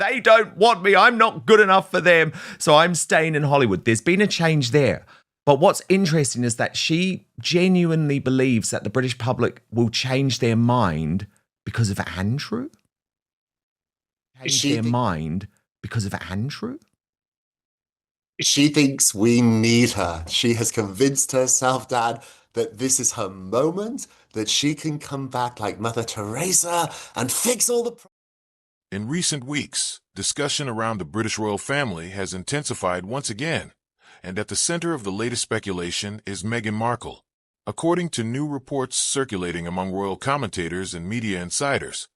They don't want me. I'm not good enough for them. So I'm staying in Hollywood. There's been a change there. But what's interesting is that she genuinely believes that the British public will change their mind because of Andrew. Change their mind because of Andrew. She thinks we need her. She has convinced herself, Dad, that this is her moment, that she can come back like Mother Teresa and fix all the problems. In recent weeks, discussion around the British royal family has intensified once again, and at the center of the latest speculation is Meghan Markle. According to new reports circulating among royal commentators and media insiders,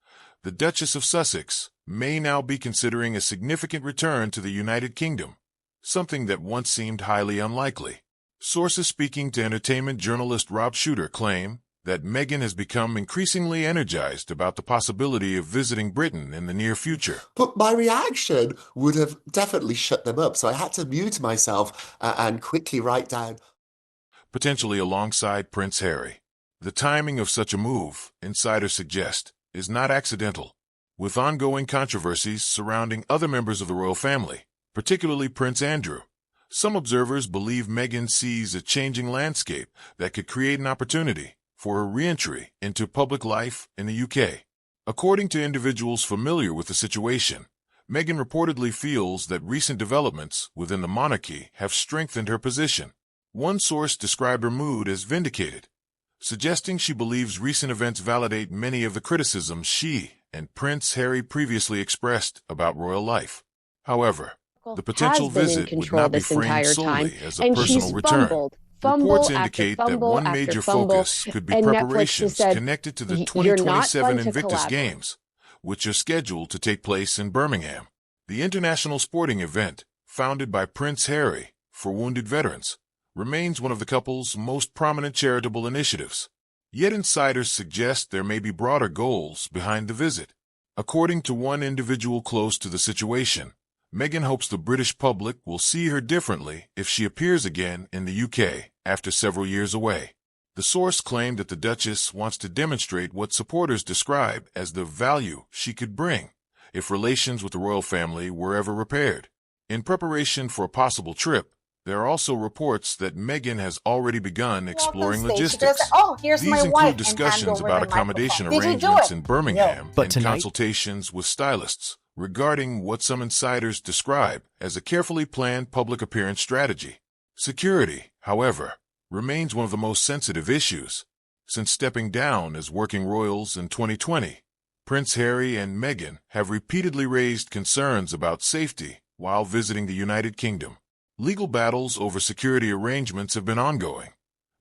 the Duchess of Sussex may now be considering a significant return to the United Kingdom, something that once seemed highly unlikely. Sources speaking to entertainment journalist Rob Shooter claim that Meghan has become increasingly energized about the possibility of visiting Britain in the near future. But my reaction would have definitely shut them up, so I had to mute myself and quickly write down. Potentially alongside Prince Harry. The timing of such a move, insiders suggest, is not accidental. With ongoing controversies surrounding other members of the royal family, particularly Prince Andrew, some observers believe Meghan sees a changing landscape that could create an opportunity for a re-entry into public life in the UK. According to individuals familiar with the situation, Meghan reportedly feels that recent developments within the monarchy have strengthened her position. One source described her mood as vindicated, suggesting she believes recent events validate many of the criticisms she and Prince Harry previously expressed about royal life. However, the potential visit would not be framed solely as a personal return. Reports indicate that one major focus could be preparations connected to the 2027 Invictus Games, which are scheduled to take place in Birmingham. The international sporting event, founded by Prince Harry for wounded veterans, remains one of the couple's most prominent charitable initiatives. Yet insiders suggest there may be broader goals behind the visit. According to one individual close to the situation, Meghan hopes the British public will see her differently if she appears again in the UK after several years away. The source claimed that the Duchess wants to demonstrate what supporters describe as the value she could bring if relations with the royal family were ever repaired. In preparation for a possible trip, there are also reports that Meghan has already begun exploring logistics. These include discussions about accommodation arrangements in Birmingham and consultations with stylists regarding what some insiders describe as a carefully planned public appearance strategy. Security, however, remains one of the most sensitive issues. Since stepping down as working royals in 2020, Prince Harry and Meghan have repeatedly raised concerns about safety while visiting the United Kingdom. Legal battles over security arrangements have been ongoing,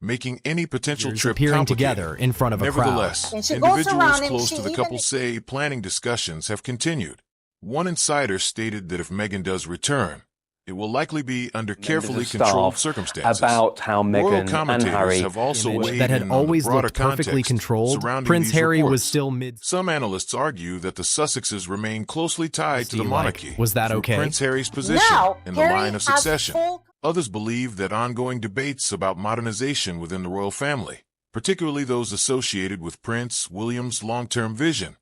making any potential trip complicated. Together in front of a Nevertheless, individuals close to the couple say planning discussions have continued. One insider stated that if Meghan does return, it will likely be under carefully controlled circumstances. About how Meghan and Harry have also weighed that had in always on the broader looked perfectly context controlled. surrounding Prince these Harry reports. was still mid. Some analysts argue that the Sussexes remain closely tied to the monarchy. Was that through okay? Prince Harry's position in the line of succession. Others believe that ongoing debates about modernization within the royal family, particularly those associated with Prince William's long-term vision,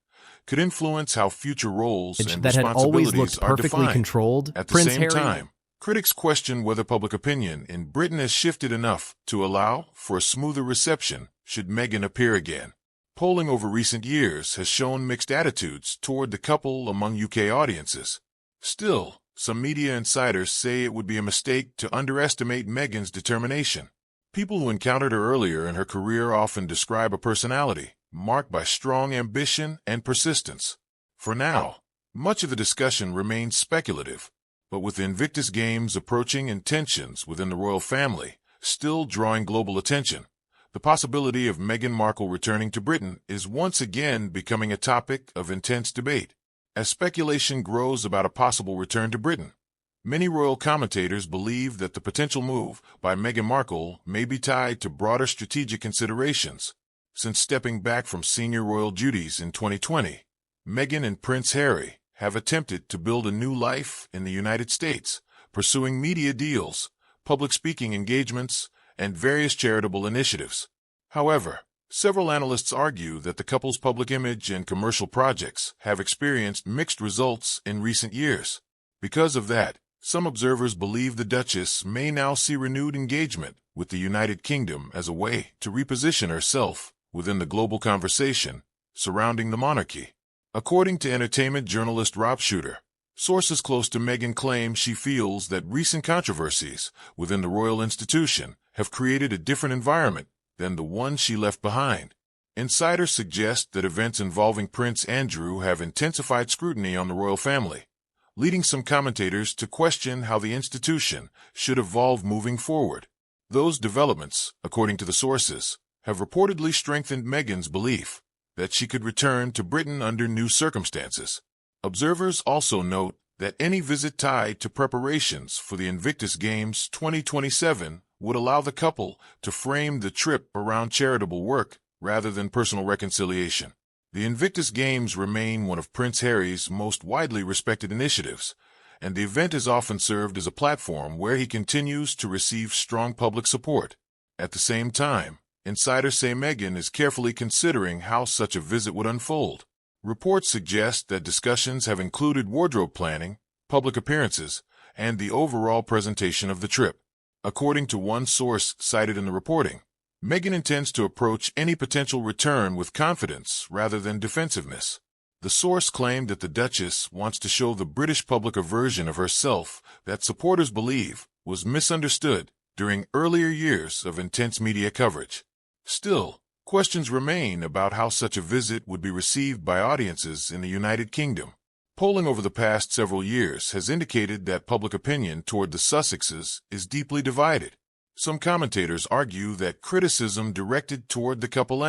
could influence how future roles and that had always responsibilities looked are perfectly defined. controlled. At the Prince same Harry time, critics question whether public opinion in Britain has shifted enough to allow for a smoother reception should Meghan appear again. Polling over recent years has shown mixed attitudes toward the couple among UK audiences. Still, some media insiders say it would be a mistake to underestimate Meghan's determination. People who encountered her earlier in her career often describe a personality marked by strong ambition and persistence. For now, much of the discussion remains speculative, but with the Invictus Games approaching and tensions within the royal family still drawing global attention, the possibility of Meghan Markle returning to Britain is once again becoming a topic of intense debate. As speculation grows about a possible return to Britain, many royal commentators believe that the potential move by Meghan Markle may be tied to broader strategic considerations. Since stepping back from senior royal duties in 2020, Meghan and Prince Harry have attempted to build a new life in the United States, pursuing media deals, public speaking engagements, and various charitable initiatives. However, Several analysts argue that the couple's public image and commercial projects have experienced mixed results in recent years. Because of that, some observers believe the Duchess may now see renewed engagement with the United Kingdom as a way to reposition herself within the global conversation surrounding the monarchy. According to entertainment journalist Rob Shooter, sources close to Meghan claim she feels that recent controversies within the royal institution have created a different environment than the one she left behind. Insiders suggest that events involving Prince Andrew have intensified scrutiny on the royal family, leading some commentators to question how the institution should evolve moving forward. Those developments, according to the sources, have reportedly strengthened Meghan's belief that she could return to Britain under new circumstances. Observers also note that any visit tied to preparations for the Invictus Games 2027 would allow the couple to frame the trip around charitable work rather than personal reconciliation. The Invictus Games remain one of Prince Harry's most widely respected initiatives, and the event has often served as a platform where he continues to receive strong public support. At the same time, insiders say Meghan is carefully considering how such a visit would unfold. Reports suggest that discussions have included wardrobe planning, public appearances, and the overall presentation of the trip. According to one source cited in the reporting, Meghan intends to approach any potential return with confidence rather than defensiveness. The source claimed that the Duchess wants to show the British public a version of herself that supporters believe was misunderstood during earlier years of intense media coverage. Still, questions remain about how such a visit would be received by audiences in the United Kingdom. Polling over the past several years has indicated that public opinion toward the Sussexes is deeply divided. Some commentators argue that criticism directed toward the couple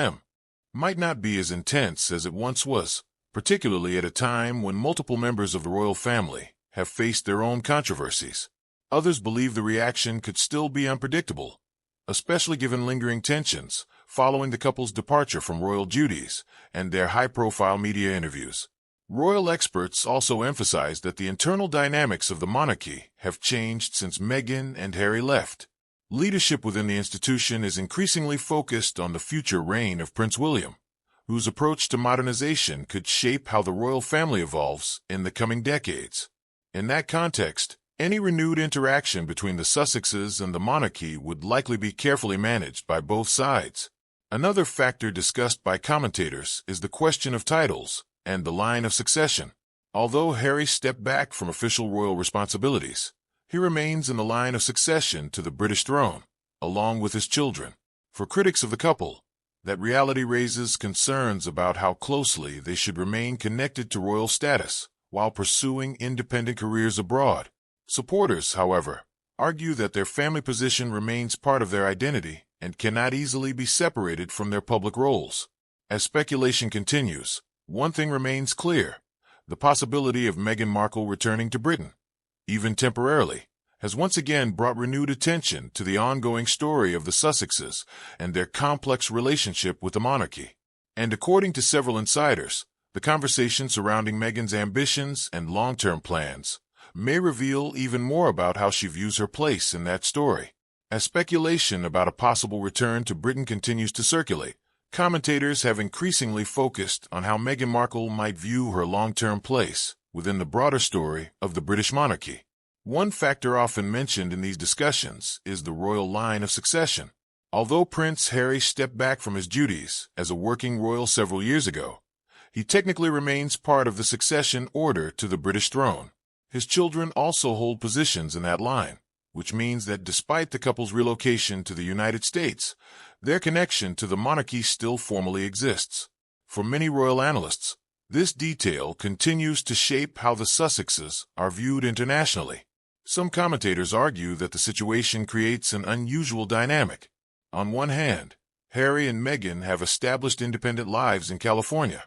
might not be as intense as it once was, particularly at a time when multiple members of the royal family have faced their own controversies. Others believe the reaction could still be unpredictable, especially given lingering tensions following the couple's departure from royal duties and their high-profile media interviews. Royal experts also emphasize that the internal dynamics of the monarchy have changed since Meghan and Harry left. Leadership within the institution is increasingly focused on the future reign of Prince William, whose approach to modernization could shape how the royal family evolves in the coming decades. In that context, any renewed interaction between the Sussexes and the monarchy would likely be carefully managed by both sides. Another factor discussed by commentators is the question of titles and the line of succession. Although Harry stepped back from official royal responsibilities, he remains in the line of succession to the British throne, along with his children. For critics of the couple, that reality raises concerns about how closely they should remain connected to royal status while pursuing independent careers abroad. Supporters, however, argue that their family position remains part of their identity and cannot easily be separated from their public roles. As speculation continues, one thing remains clear: the possibility of Meghan Markle returning to Britain, even temporarily, has once again brought renewed attention to the ongoing story of the Sussexes and their complex relationship with the monarchy. And according to several insiders, the conversation surrounding Meghan's ambitions and long-term plans may reveal even more about how she views her place in that story. As speculation about a possible return to Britain continues to circulate, commentators have increasingly focused on how Meghan Markle might view her long-term place within the broader story of the British monarchy. One factor often mentioned in these discussions is the royal line of succession. Although Prince Harry stepped back from his duties as a working royal several years ago, he technically remains part of the succession order to the British throne. His children also hold positions in that line, which means that despite the couple's relocation to the United States, their connection to the monarchy still formally exists. For many royal analysts, this detail continues to shape how the Sussexes are viewed internationally. Some commentators argue that the situation creates an unusual dynamic. On one hand, Harry and Meghan have established independent lives in California,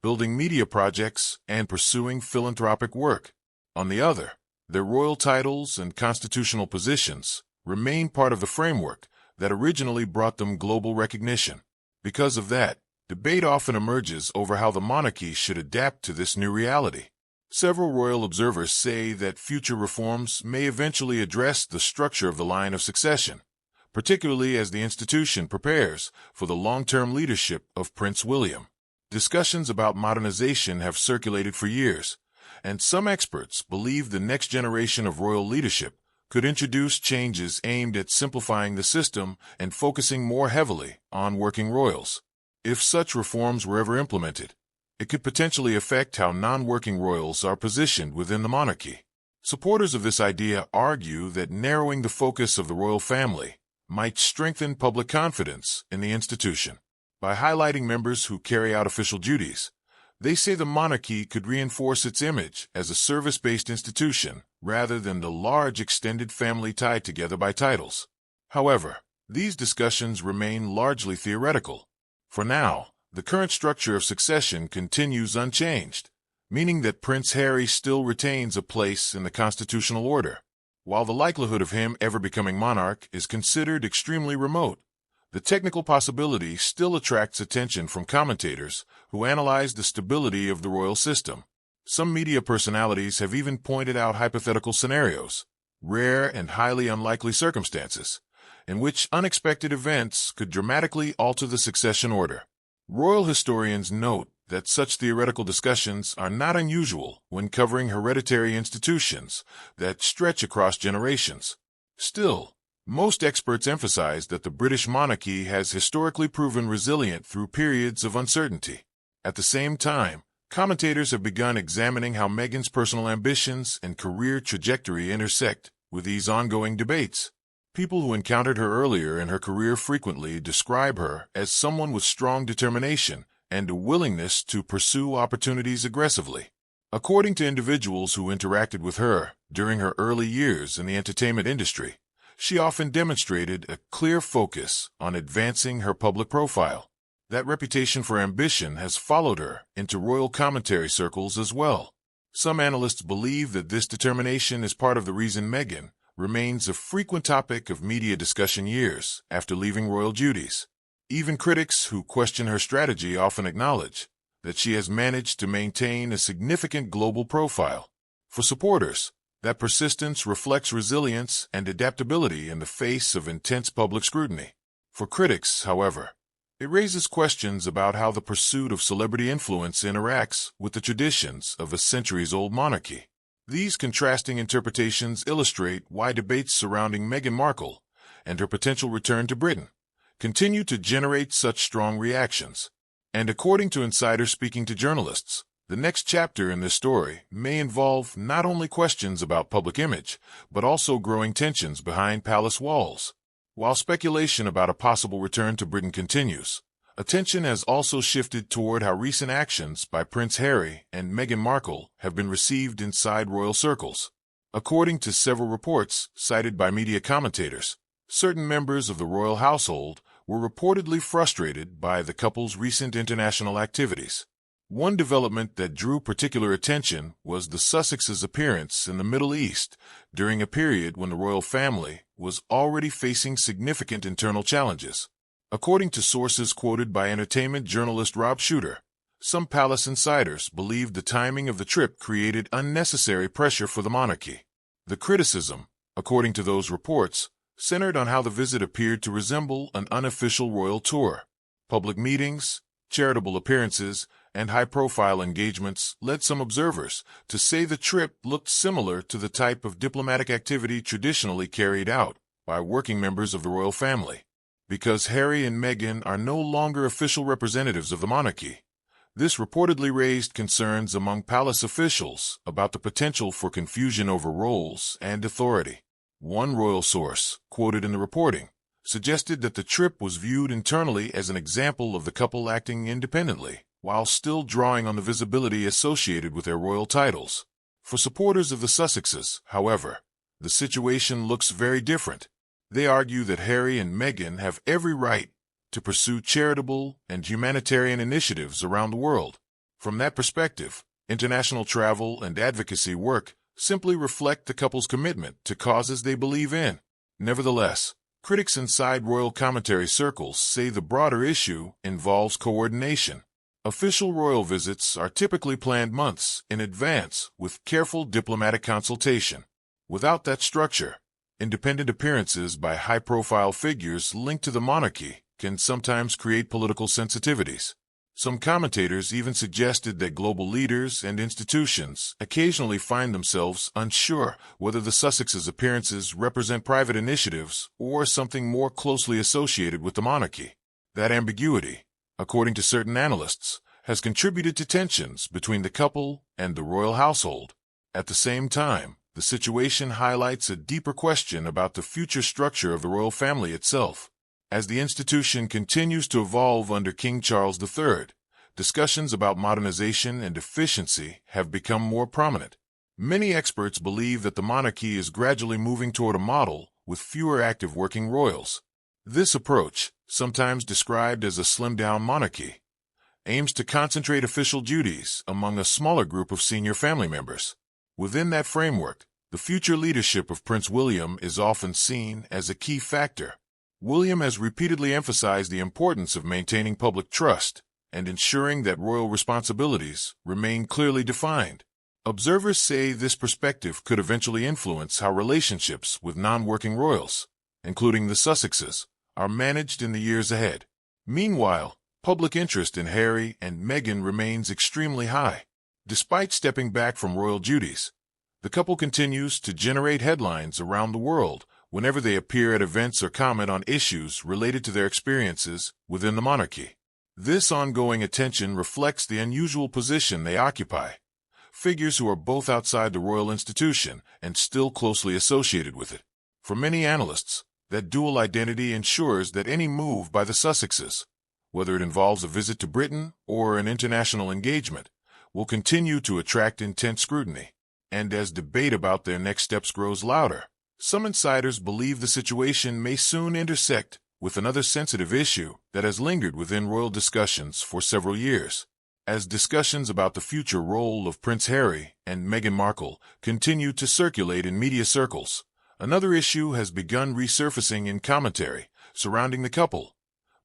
building media projects and pursuing philanthropic work. On the other, their royal titles and constitutional positions remain part of the framework that originally brought them global recognition. Because of that, debate often emerges over how the monarchy should adapt to this new reality. Several royal observers say that future reforms may eventually address the structure of the line of succession, particularly as the institution prepares for the long-term leadership of Prince William. Discussions about modernization have circulated for years, and some experts believe the next generation of royal leadership could introduce changes aimed at simplifying the system and focusing more heavily on working royals. If such reforms were ever implemented, it could potentially affect how non-working royals are positioned within the monarchy. Supporters of this idea argue that narrowing the focus of the royal family might strengthen public confidence in the institution. By highlighting members who carry out official duties, they say the monarchy could reinforce its image as a service-based institution rather than the large extended family tied together by titles. However, these discussions remain largely theoretical. For now, the current structure of succession continues unchanged, meaning that Prince Harry still retains a place in the constitutional order. While the likelihood of him ever becoming monarch is considered extremely remote, the technical possibility still attracts attention from commentators who analyze the stability of the royal system. Some media personalities have even pointed out hypothetical scenarios, rare and highly unlikely circumstances, in which unexpected events could dramatically alter the succession order. Royal historians note that such theoretical discussions are not unusual when covering hereditary institutions that stretch across generations. Still, most experts emphasize that the British monarchy has historically proven resilient through periods of uncertainty. At the same time, commentators have begun examining how Meghan's personal ambitions and career trajectory intersect with these ongoing debates. People who encountered her earlier in her career frequently describe her as someone with strong determination and a willingness to pursue opportunities aggressively. According to individuals who interacted with her during her early years in the entertainment industry, she often demonstrated a clear focus on advancing her public profile. That reputation for ambition has followed her into royal commentary circles as well. Some analysts believe that this determination is part of the reason Meghan remains a frequent topic of media discussion years after leaving royal duties. Even critics who question her strategy often acknowledge that she has managed to maintain a significant global profile. For supporters, that persistence reflects resilience and adaptability in the face of intense public scrutiny. For critics, however, it raises questions about how the pursuit of celebrity influence interacts with the traditions of a centuries-old monarchy. These contrasting interpretations illustrate why debates surrounding Meghan Markle and her potential return to Britain continue to generate such strong reactions. And according to insiders speaking to journalists, the next chapter in this story may involve not only questions about public image, but also growing tensions behind palace walls. While speculation about a possible return to Britain continues, attention has also shifted toward how recent actions by Prince Harry and Meghan Markle have been received inside royal circles. According to several reports cited by media commentators, certain members of the royal household were reportedly frustrated by the couple's recent international activities. One development that drew particular attention was the Sussexes' appearance in the Middle East during a period when the royal family was already facing significant internal challenges. According to sources quoted by entertainment journalist Rob Shooter, some palace insiders believed the timing of the trip created unnecessary pressure for the monarchy. The criticism, according to those reports, centered on how the visit appeared to resemble an unofficial royal tour. Public meetings, charitable appearances, and high-profile engagements led some observers to say the trip looked similar to the type of diplomatic activity traditionally carried out by working members of the royal family. Because Harry and Meghan are no longer official representatives of the monarchy, this reportedly raised concerns among palace officials about the potential for confusion over roles and authority. One royal source, quoted in the reporting, suggested that the trip was viewed internally as an example of the couple acting independently, while still drawing on the visibility associated with their royal titles. For supporters of the Sussexes, however, the situation looks very different. They argue that Harry and Meghan have every right to pursue charitable and humanitarian initiatives around the world. From that perspective, international travel and advocacy work simply reflect the couple's commitment to causes they believe in. Nevertheless, critics inside royal commentary circles say the broader issue involves coordination. Official royal visits are typically planned months in advance with careful diplomatic consultation. Without that structure, Independent appearances by high-profile figures linked to the monarchy can sometimes create political sensitivities. Some commentators even suggested that global leaders and institutions occasionally find themselves unsure whether the Sussexes' appearances represent private initiatives or something more closely associated with the monarchy. That ambiguity, according to certain analysts, has contributed to tensions between the couple and the royal household. At the same time, the situation highlights a deeper question about the future structure of the royal family itself. As the institution continues to evolve under King Charles III, discussions about modernization and efficiency have become more prominent. Many experts believe that the monarchy is gradually moving toward a model with fewer active working royals. This approach, sometimes described as a slimmed-down monarchy, aims to concentrate official duties among a smaller group of senior family members. Within that framework, the future leadership of Prince William is often seen as a key factor. William has repeatedly emphasized the importance of maintaining public trust and ensuring that royal responsibilities remain clearly defined. Observers say this perspective could eventually influence how relationships with non-working royals, including the Sussexes, are managed in the years ahead. Meanwhile, public interest in Harry and Meghan remains extremely high. Despite stepping back from royal duties, the couple continues to generate headlines around the world whenever they appear at events or comment on issues related to their experiences within the monarchy. This ongoing attention reflects the unusual position they occupy. Figures who are both outside the royal institution and still closely associated with it. For many analysts, that dual identity ensures that any move by the Sussexes, whether it involves a visit to Britain or an international engagement, will continue to attract intense scrutiny. And as debate about their next steps grows louder, some insiders believe the situation may soon intersect with another sensitive issue that has lingered within royal discussions for several years. As discussions about the future role of Prince Harry and Meghan Markle continue to circulate in media circles, another issue has begun resurfacing in commentary surrounding the couple: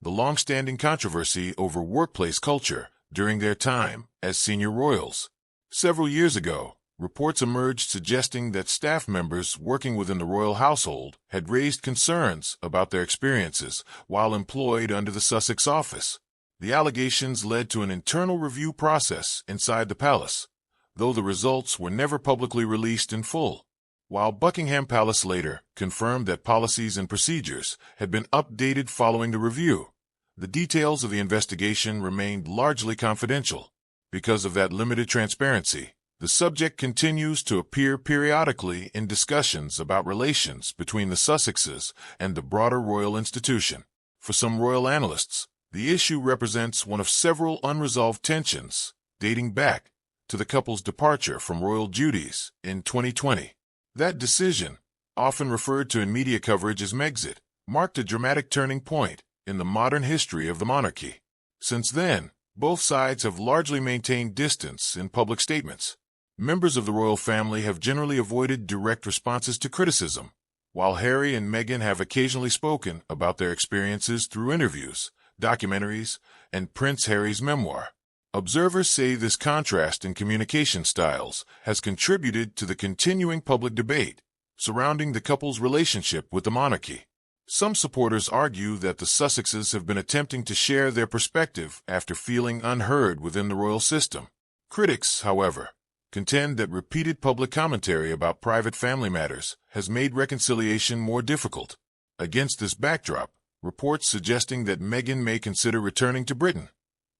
the long-standing controversy over workplace culture during their time as senior royals. Several years ago, reports emerged suggesting that staff members working within the royal household had raised concerns about their experiences while employed under the Sussex office. The allegations led to an internal review process inside the palace, though the results were never publicly released in full. While Buckingham Palace later confirmed that policies and procedures had been updated following the review, the details of the investigation remained largely confidential. Because of that limited transparency, the subject continues to appear periodically in discussions about relations between the Sussexes and the broader royal institution. For some royal analysts, the issue represents one of several unresolved tensions dating back to the couple's departure from royal duties in 2020. That decision, often referred to in media coverage as Megxit, marked a dramatic turning point in the modern history of the monarchy. Since then, both sides have largely maintained distance in public statements. Members of the royal family have generally avoided direct responses to criticism, while Harry and Meghan have occasionally spoken about their experiences through interviews, documentaries, and Prince Harry's memoir. Observers say this contrast in communication styles has contributed to the continuing public debate surrounding the couple's relationship with the monarchy. Some supporters argue that the Sussexes have been attempting to share their perspective after feeling unheard within the royal system. Critics, however, contend that repeated public commentary about private family matters has made reconciliation more difficult. Against this backdrop, reports suggesting that Meghan may consider returning to Britain,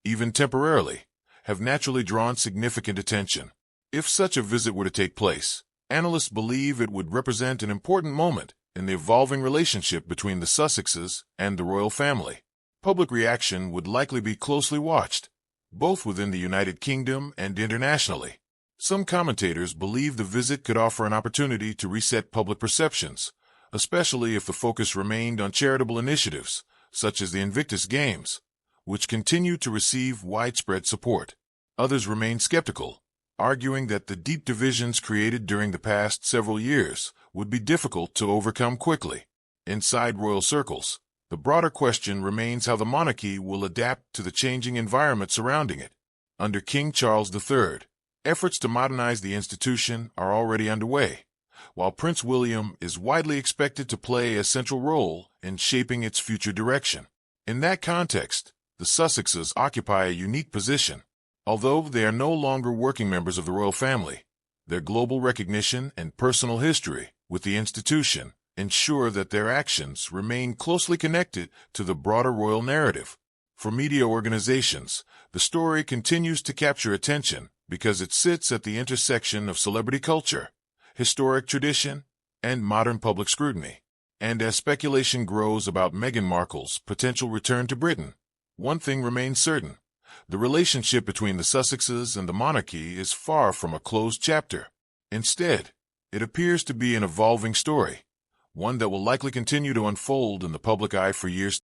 even temporarily, have naturally drawn significant attention. If such a visit were to take place, analysts believe it would represent an important moment in the evolving relationship between the Sussexes and the royal family. Public reaction would likely be closely watched, both within the United Kingdom and internationally. Some commentators believe the visit could offer an opportunity to reset public perceptions, especially if the focus remained on charitable initiatives, such as the Invictus Games, which continue to receive widespread support. Others remain skeptical, arguing that the deep divisions created during the past several years would be difficult to overcome quickly. Inside royal circles, the broader question remains how the monarchy will adapt to the changing environment surrounding it. Under King Charles III, efforts to modernize the institution are already underway, while Prince William is widely expected to play a central role in shaping its future direction. In that context, the Sussexes occupy a unique position. Although they are no longer working members of the royal family, their global recognition and personal history with the institution ensure that their actions remain closely connected to the broader royal narrative. For media organizations, the story continues to capture attention because it sits at the intersection of celebrity culture, historic tradition, and modern public scrutiny. And as speculation grows about Meghan Markle's potential return to Britain, one thing remains certain. The relationship between the Sussexes and the monarchy is far from a closed chapter. Instead, it appears to be an evolving story, one that will likely continue to unfold in the public eye for years